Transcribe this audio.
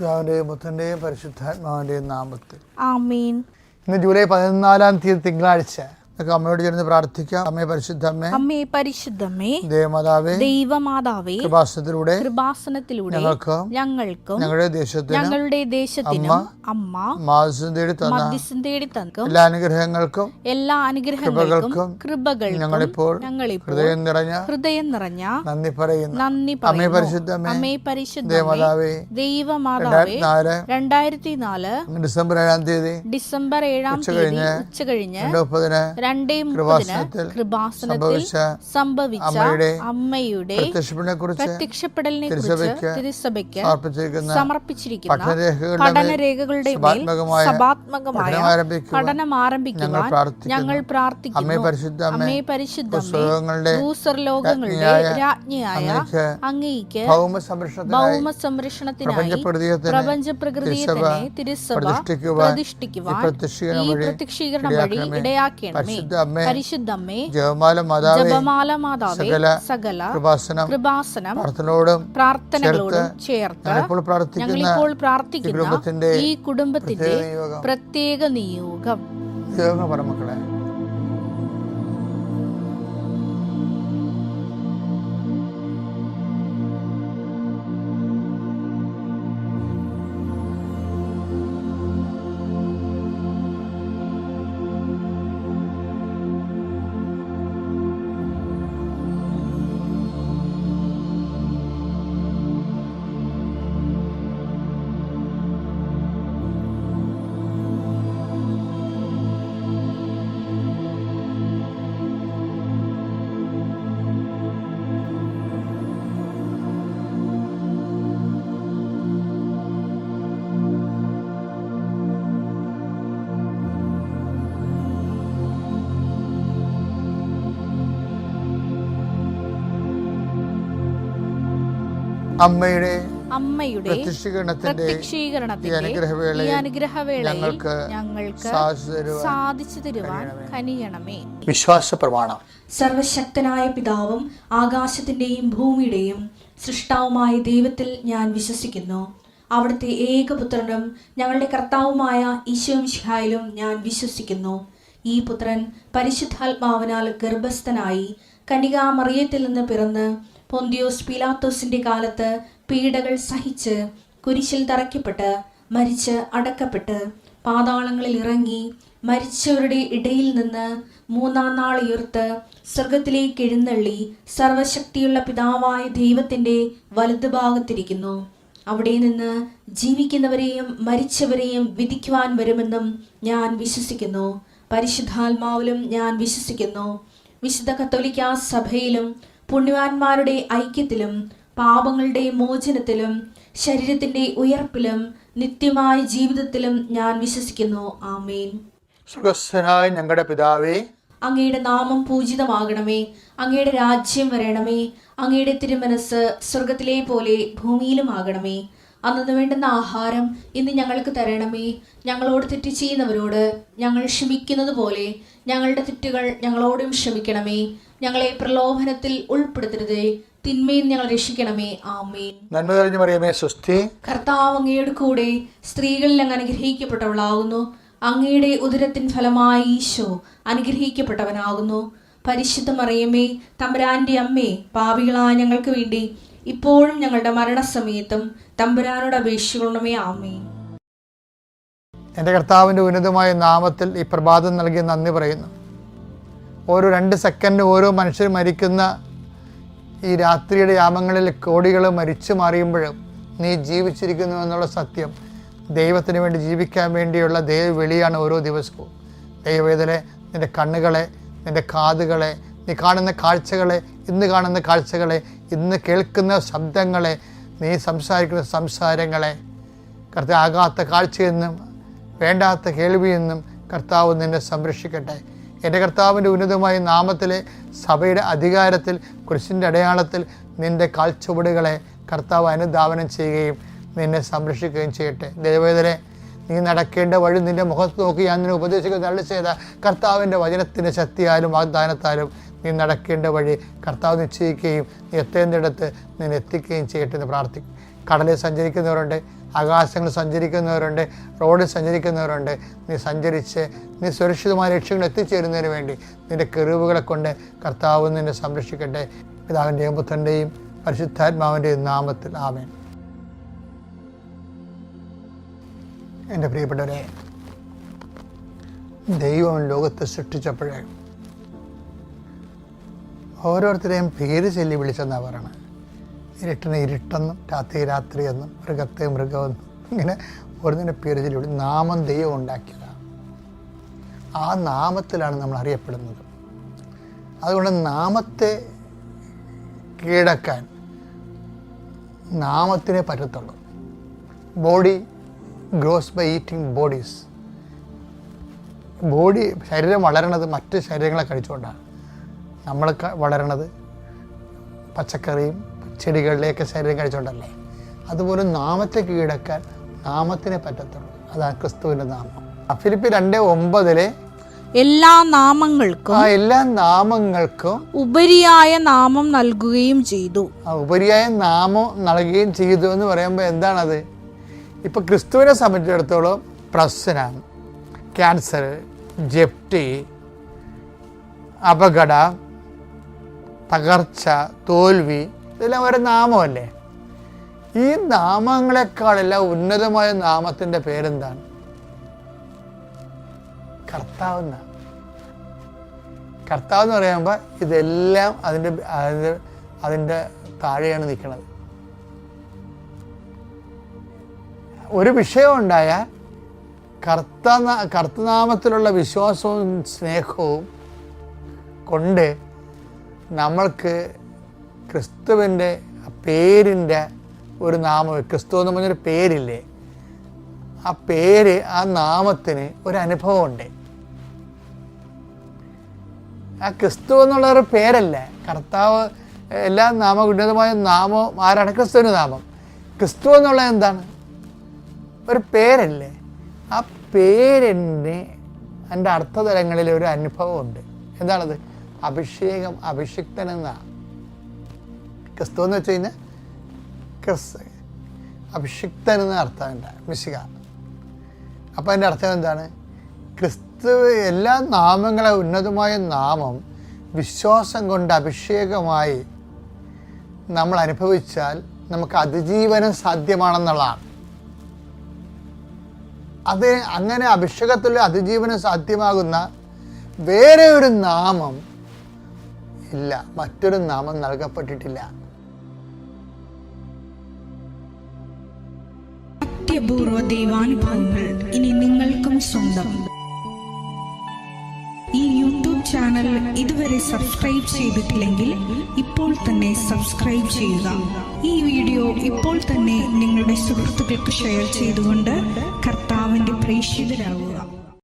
പിതാവിന്റെയും പുത്രന്റെയും പരിശുദ്ധാത്മാവിന്റെയും നാമത്തിൽ ആമേൻ. ഇന്ന് ജൂലൈ 14 തിങ്കളാഴ്ച. അമ്മയോട് ചേർന്ന് പ്രാർത്ഥിക്കാം. അമ്മേ പരിശുദ്ധമ്മേ, അമ്മേ പരിശുദ്ധമ്മേ, ദേവമാതാവേ, ദൈവമാതാവേ, കൃപാസനത്തിലൂടെ ഞങ്ങൾക്കും ഞങ്ങളുടെ ദേശത്തിനും അമ്മ മധ്യസ്ഥം തേടി തന്ന എല്ലാ അനുഗ്രഹങ്ങൾക്കും കൃപകൾക്കും ഞങ്ങളിപ്പോൾ ഹൃദയം നിറഞ്ഞ നന്ദി പറയുന്നു. അമ്മേ പരിശുദ്ധമ്മേ, ദേവമാതാവേ, 2004 ഡിസംബർ 7 തീയതി ഉച്ചകഴിഞ്ഞ് 2:30 കൃപാസനത്തിൽ സംഭവിച്ച അമ്മയുടെ പ്രത്യക്ഷപ്പെടലിനെ കുറിച്ച് തിരുസഭയ്ക്ക് സമർപ്പിച്ചിരിക്കുന്ന പഠനരേഖകളുടെ സഭാത്മകമായ പഠനം ആരംഭിക്കുവാൻ ഞങ്ങൾ പ്രാർത്ഥിക്കുന്നു. അമ്മേ പരിശുദ്ധമ്മേ, ഭൂസ്വർലോകങ്ങളുടെ രാജ്ഞിയായ അങ്ങേയ്ക്ക് ഭൗമ സംരക്ഷണത്തിനായി പ്രപഞ്ചപ്രകൃതിയെ തന്നെ തിരുസഭ പ്രതിഷ്ഠിക്കുവാൻ ഈ പ്രത്യക്ഷീകരണം വഴി ഇടയാക്കി പരിശുദ്ധമ്മേ, ജപമാല മാതാവേ, സകല കൃപാസനം പ്രാർത്ഥനകളോടും ചേർത്ത് ഞങ്ങളിപ്പോൾ പ്രാർത്ഥിക്കുന്ന ഈ കുടുംബത്തിന്റെ പ്രത്യേക നിയോഗം. മക്കളെ, അമ്മയുടെ പ്രത്യക്ഷീകരണത്തിന്റെ ഈ അനുഗ്രഹവേളയിൽ ഞങ്ങൾക്ക് സാധിച്ചു തരുവാൻ കനിയണമേ. വിശ്വാസ പ്രമാണം. സർവശക്തനായ പിതാവും ആകാശത്തിന്റെയും ഭൂമിയുടെയും സൃഷ്ടാവുമായ ദൈവത്തിൽ ഞാൻ വിശ്വസിക്കുന്നു. അവിടുത്തെ ഏകപുത്രനും ഞങ്ങളുടെ കർത്താവുമായ ഈശോമിശിഹായിലും ഞാൻ വിശ്വസിക്കുന്നു. ഈ പുത്രൻ പരിശുദ്ധാത്മാവിനാൽ ഗർഭസ്ഥനായി കന്യകാമറിയത്തിൽ നിന്ന് പിറന്ന് പൊന്തിയോസ് പീലാത്തോസിന്റെ കാലത്ത് പീഡകൾ സഹിച്ച് കുരിശിൽ തറയ്ക്കപ്പെട്ട് മരിച്ച് അടക്കപ്പെട്ട് പാതാളങ്ങളിൽ ഇറങ്ങി മരിച്ചവരുടെ ഇടയിൽ നിന്ന് 3-ാം നാൾ ഉയർത്ത് സ്വർഗത്തിലേക്ക് എഴുന്നള്ളി സർവശക്തിയുള്ള പിതാവായ ദൈവത്തിന്റെ വലതുഭാഗത്തിരിക്കുന്നു. അവിടെ നിന്ന് ജീവിക്കുന്നവരെയും മരിച്ചവരെയും വിധിക്കുവാൻ വരുമെന്നും ഞാൻ വിശ്വസിക്കുന്നു. പരിശുദ്ധാത്മാവിലും ഞാൻ വിശ്വസിക്കുന്നു. വിശുദ്ധ കത്തോലിക്കാ സഭയിലും പുണ്യവാന്മാരുടെ ഐക്യത്തിലും പാപങ്ങളുടെ മോചനത്തിലും ശരീരത്തിന്റെ ഉയർപ്പിലും നിത്യമായ ജീവിതത്തിലും ഞാൻ വിശ്വസിക്കുന്നു. ആമേൻ. സ്വർഗ്ഗസ്ഥനായ ഞങ്ങളുടെ പിതാവേ, അങ്ങയുടെ നാമം പൂജിതമാകണമേ. അങ്ങയുടെ രാജ്യം വരണമേ. അങ്ങയുടെ തിരുമനസ് സ്വർഗത്തിലെ പോലെ ഭൂമിയിലും ആകണമേ. അന്നു വേണ്ടുന്ന ആഹാരം ഇന്ന് ഞങ്ങൾക്ക് തരണമേ. ഞങ്ങളോട് തെറ്റ് ചെയ്യുന്നവരോട് ഞങ്ങൾ ക്ഷമിക്കുന്നത് പോലെ ഞങ്ങളുടെ തെറ്റുകൾ ഞങ്ങളോടും ക്ഷമിക്കണമേ. ഞങ്ങളെ പ്രലോഭനത്തിൽ ഉൾപ്പെടുത്തരുതേ, തിന്മയിൽ ഞങ്ങൾ രക്ഷിക്കണമേ. ആമേൻ. നന്മ നിറഞ്ഞ മറിയമേ, സ്വസ്തി. കർത്താവ് അങ്ങയുടെ കൂടെ സ്ത്രീകളിൽ അങ്ങ് അനുഗ്രഹിക്കപ്പെട്ടവളാകുന്നു. അങ്ങയുടെ ഉദരത്തിൻ ഫലമായി ഈശോ അനുഗ്രഹിക്കപ്പെട്ടവനാകുന്നു. പരിശുദ്ധ മറിയമേ, തമ്പുരാന്റെ അമ്മേ, പാപികളായ ഞങ്ങൾക്ക് വേണ്ടി ഇപ്പോഴും ഞങ്ങളുടെ മരണസമയത്തും തമ്പുരാനോട് അപേക്ഷിക്കണമേ. ആമേൻ. എൻ്റെ കർത്താവിൻ്റെ ഉന്നതമായ നാമത്തിൽ ഈ പ്രഭാതം നൽകി നന്ദി പറയുന്നു. ഓരോ 2 സെക്കൻഡ് ഓരോ മനുഷ്യർ മരിക്കുന്ന ഈ രാത്രിയുടെ യാമങ്ങളിൽ കോടികൾ മരിച്ചു മാറിയുമ്പോഴും നീ ജീവിച്ചിരിക്കുന്നു എന്നുള്ള സത്യം, ദൈവത്തിന് വേണ്ടി ജീവിക്കാൻ വേണ്ടിയുള്ള ദൈവവിളിയാണ് ഓരോ ദിവസവും. ദൈവവേദനെ, നിൻ്റെ കണ്ണുകളെ, നിൻ്റെ കാതുകളെ, നീ കാണുന്ന കാഴ്ചകളെ, ഇന്ന് കാണുന്ന കാഴ്ചകളെ, ഇന്ന് കേൾക്കുന്ന ശബ്ദങ്ങളെ, നീ സംസാരിക്കുന്ന സംസാരങ്ങളെ, കർത്താവ് ആകാത്ത കാഴ്ചയെന്നും വേണ്ടാത്ത കേൾവിയെന്നും കർത്താവ് നിന്നെ സംരക്ഷിക്കട്ടെ. എൻ്റെ കർത്താവിൻ്റെ ഉന്നതമായ നാമത്തിലെ സഭയുടെ അധികാരത്തിൽ കുരിശിൻ്റെ അടയാളത്തിൽ നിൻ്റെ കാൽച്ചുവടുകളെ കർത്താവ് അനുധാവനം ചെയ്യുകയും നിന്നെ സംരക്ഷിക്കുകയും ചെയ്യട്ടെ. ദൈവവേദനെ, നീ നടക്കേണ്ട വഴി നിൻ്റെ മുഖത്ത് നോക്കി ഞാൻ നിന്നെ ഉപദേശിക്കുന്ന അരുളി ചെയ്ത കർത്താവിൻ്റെ വചനത്തിൻ്റെ ശക്തിയാലും വാഗ്ദാനത്താലും നീ നടക്കേണ്ട വഴി കർത്താവ് നിശ്ചയിക്കുകയും നീ എത്തേണ്ടിടത്ത് നിന്നെ എത്തിക്കുകയും ചെയ്യട്ടെ എന്ന് പ്രാർത്ഥിക്കും. കടലിൽ സഞ്ചരിക്കുന്നവരുണ്ട്, ആകാശങ്ങളിൽ സഞ്ചരിക്കുന്നവരുണ്ട്, റോഡിൽ സഞ്ചരിക്കുന്നവരുണ്ട്. നീ സഞ്ചരിച്ച് നീ സുരക്ഷിതമായ ലക്ഷ്യങ്ങൾ എത്തിച്ചേരുന്നതിന് വേണ്ടി നിൻ്റെ കെറൂബുകളെ കൊണ്ട് കർത്താവ് നിന്നെ സംരക്ഷിക്കട്ടെ. പിതാവിൻ്റെയും പുത്രൻ്റെയും പരിശുദ്ധാത്മാവിൻ്റെയും നാമത്തിൽ ആമേൻ. എൻ്റെ പ്രിയപ്പെട്ടവരെ, ദൈവം ലോകത്തെ സൃഷ്ടിച്ചപ്പോഴേ ഓരോരുത്തരെയും പേര് ചൊല്ലി വിളിച്ചെന്നാണ് പറയണത്. ഇരുട്ടിനെ ഇരുട്ടെന്നും രാത്രി രാത്രിയെന്നും മൃഗത്തെ മൃഗമെന്നും ഇങ്ങനെ ഓരോന്നിൻ്റെ പേര് ചൊല്ലി വിളി. നാമം ദൈവം ഉണ്ടാക്കിയതാണ്. ആ നാമത്തിലാണ് നമ്മൾ അറിയപ്പെടുന്നത്. അതുകൊണ്ട് നാമത്തെ കീഴടക്കാൻ നാമത്തിനെ പറ്റത്തുള്ളൂ. Body grows by eating bodies. ശരീരം വളരണത് മറ്റ് ശരീരങ്ങളെ കഴിച്ചുകൊണ്ടാണ്. നമ്മൾ വളരണത് പച്ചക്കറിയും ചെടികളിലേക്ക് ശരീരം കഴിച്ചുകൊണ്ടല്ലേ. അതുപോലെ നാമത്തെ കീഴടക്കാൻ നാമത്തിനെ പറ്റത്തുള്ളൂ. അതാണ് ക്രിസ്തുവിൻ്റെ നാമം. ഫിലിപ്പി 2:9 എല്ലാ നാമങ്ങൾക്കും ഉപരിയായ നാമം നൽകുകയും ചെയ്തു. ഉപരിയായ നാമം നൽകുകയും ചെയ്തു എന്ന് പറയുമ്പോൾ എന്താണത്? ഇപ്പം ക്രിസ്തുവിനെ സംബന്ധിച്ചിടത്തോളം പ്രശ്നം, ക്യാൻസർ, ജപ്തി, അപകടം, തകർച്ച, തോൽവി ഇതെല്ലാം ഒരു നാമമല്ലേ. ഈ നാമങ്ങളെക്കാളെല്ലാം ഉന്നതമായ നാമത്തിൻ്റെ പേരെന്താണ്? കർത്താവ്. കർത്താവ് എന്ന് പറയുമ്പോൾ ഇതെല്ലാം അതിൻ്റെ താഴെയാണ് നിൽക്കുന്നത്. ഒരു വിഷയം ഉണ്ടായാൽ കർത്തനാമത്തിലുള്ള വിശ്വാസവും സ്നേഹവും കൊണ്ട് നമ്മൾക്ക് ക്രിസ്തുവിൻ്റെ പേരിൻ്റെ ഒരു നാമം, ക്രിസ്തു എന്ന് പറഞ്ഞൊരു പേരില്ലേ, ആ പേര്, ആ നാമത്തിന് ഒരു അനുഭവമുണ്ട്. ആ ക്രിസ്തു എന്നുള്ളൊരു പേരല്ല. കർത്താവ് എല്ലാ ഉന്നതമായ നാമവും ആരാണ്? ക്രിസ്തുവിൻ്റെ നാമം. ക്രിസ്തു എന്നുള്ളത് എന്താണ്? ഒരു പേരല്ലേ. ആ പേരിന് എൻ്റെ അർത്ഥതലങ്ങളിൽ ഒരു അനുഭവമുണ്ട്. എന്താണത്? അഭിഷേകം, അഭിഷിക്തൻ എന്നാണ്. ക്രിസ്തു എന്ന് വെച്ച് കഴിഞ്ഞാൽ അഭിഷിക്തൻ എന്ന അർത്ഥമുണ്ട്, മിശിക. അപ്പോൾ അതിൻ്റെ അർത്ഥം എന്താണ്? ക്രിസ്തു എല്ലാ നാമങ്ങളെ ഉന്നതമായ നാമം വിശ്വാസം കൊണ്ട് അഭിഷേകമായി നമ്മൾ അനുഭവിച്ചാൽ നമുക്ക് അതിജീവനം സാധ്യമാണെന്നുള്ളതാണ്. അങ്ങനെ അഭിഷേകത്തിൽ അതിജീവനം സാധ്യമാകുന്ന വേറെ ഒരു നാമം ഇല്ല, മറ്റൊരു നാമം നൽകപ്പെട്ടിട്ടില്ല. അത്യപൂർവ ദൈവാനുഭവങ്ങൾ ഇനി നിങ്ങൾക്കും സ്വന്തം. ഈ യൂട്യൂബ് ചാനൽ ഇതുവരെ സബ്സ്ക്രൈബ് ചെയ്തിട്ടില്ലെങ്കിൽ ഇപ്പോൾ തന്നെ സബ്സ്ക്രൈബ് ചെയ്യുക. ഈ വീഡിയോ ഇപ്പോൾ തന്നെ നിങ്ങളുടെ സുഹൃത്തുക്കൾക്ക് ഷെയർ ചെയ്തുകൊണ്ട് കർത്താവിൻ്റെ പ്രേക്ഷിതരാകുക.